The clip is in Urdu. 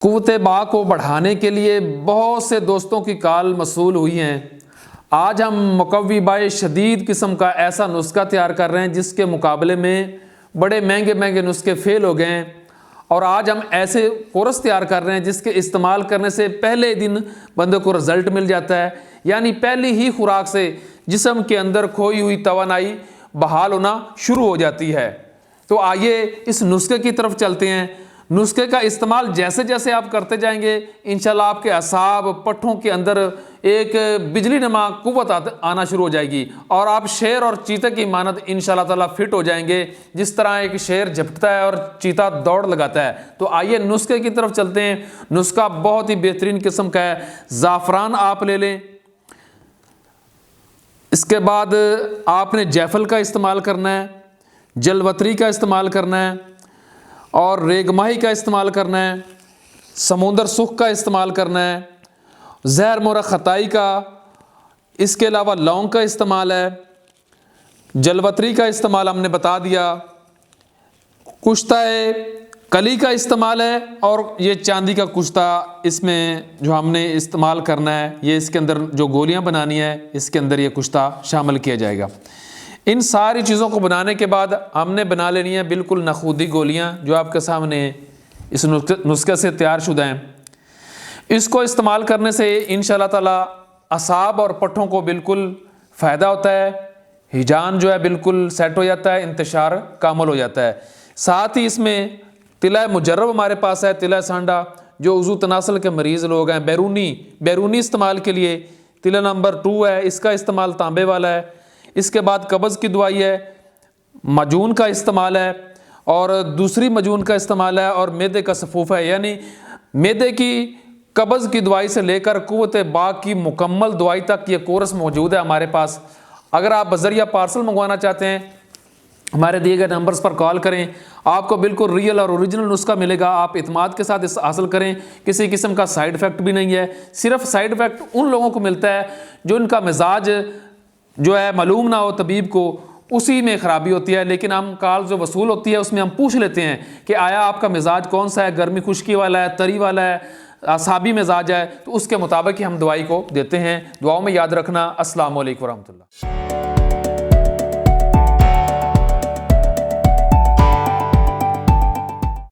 قوت باء کو بڑھانے کے لیے بہت سے دوستوں کی کال موصول ہوئی ہیں۔ آج ہم مقوی باء شدید قسم کا ایسا نسخہ تیار کر رہے ہیں جس کے مقابلے میں بڑے مہنگے نسخے فیل ہو گئے ہیں، اور آج ہم ایسے کورس تیار کر رہے ہیں جس کے استعمال کرنے سے پہلے دن بندے کو رزلٹ مل جاتا ہے، یعنی پہلی ہی خوراک سے جسم کے اندر کھوئی ہوئی توانائی بحال ہونا شروع ہو جاتی ہے۔ تو آئیے اس نسخے کی طرف چلتے ہیں۔ نسخے کا استعمال جیسے جیسے آپ کرتے جائیں گے انشاءاللہ آپ کے اعصاب پٹھوں کے اندر ایک بجلی نما قوت آنا شروع ہو جائے گی، اور آپ شیر اور چیتے کی مانند انشاءاللہ تعالیٰ فٹ ہو جائیں گے، جس طرح ایک شیر جھپٹتا ہے اور چیتا دوڑ لگاتا ہے۔ تو آئیے نسخے کی طرف چلتے ہیں۔ نسخہ بہت ہی بہترین قسم کا ہے۔ زعفران آپ لے لیں، اس کے بعد آپ نے جیفل کا استعمال کرنا ہے، جلوتری کا استعمال کرنا ہے، اور ریگ ماہی کا استعمال کرنا ہے، سمندر سرخ کا استعمال کرنا ہے، زہر مورخ خطائی کا، اس کے علاوہ لونگ کا استعمال ہے، جلوتری کا استعمال ہم نے بتا دیا، کشتہ کلی کا استعمال ہے، اور یہ چاندی کا کشتہ اس میں جو ہم نے استعمال کرنا ہے، یہ اس کے اندر جو گولیاں بنانی ہے اس کے اندر یہ کشتہ شامل کیا جائے گا۔ ان ساری چیزوں کو بنانے کے بعد ہم نے بنا لینی ہے بالکل نخودی گولیاں جو آپ کے سامنے اس نسخے سے تیار شدہ ہیں۔ اس کو استعمال کرنے سے انشاءاللہ تعالیٰ اعصاب اور پٹھوں کو بالکل فائدہ ہوتا ہے، ہیجان جو ہے بالکل سیٹ ہو جاتا ہے، انتشار کامل ہو جاتا ہے۔ ساتھ ہی اس میں طلع مجرب ہمارے پاس ہے، طلع سانڈا، جو عضو تناسل کے مریض لوگ ہیں، بیرونی استعمال کے لیے طلع نمبر 2 ہے، اس کا استعمال تانبے والا ہے۔ اس کے بعد قبض کی دوائی ہے، مجون کا استعمال ہے، اور دوسری مجون کا استعمال ہے، اور معدے کا صفوف ہے، یعنی معدے کی قبض کی دوائی سے لے کر قوت باء کی مکمل دوائی تک یہ کورس موجود ہے ہمارے پاس۔ اگر آپ بذریعہ پارسل منگوانا چاہتے ہیں ہمارے دیے گئے نمبرز پر کال کریں، آپ کو بالکل ریئل اور اوریجنل نسخہ ملے گا، آپ اعتماد کے ساتھ اس حاصل کریں، کسی قسم کا سائیڈ افیکٹ بھی نہیں ہے۔ صرف سائیڈ افیکٹ ان لوگوں کو ملتا ہے جو ان کا مزاج جو ہے معلوم نہ ہو طبیب کو، اسی میں خرابی ہوتی ہے، لیکن ہم کال جو وصول ہوتی ہے اس میں ہم پوچھ لیتے ہیں کہ آیا آپ کا مزاج کون سا ہے، گرمی خشکی والا ہے، تری والا ہے، اعصابی مزاج ہے، تو اس کے مطابق ہی ہم دوائی کو دیتے ہیں۔ دعاؤں میں یاد رکھنا۔ السلام علیکم ورحمۃ اللہ۔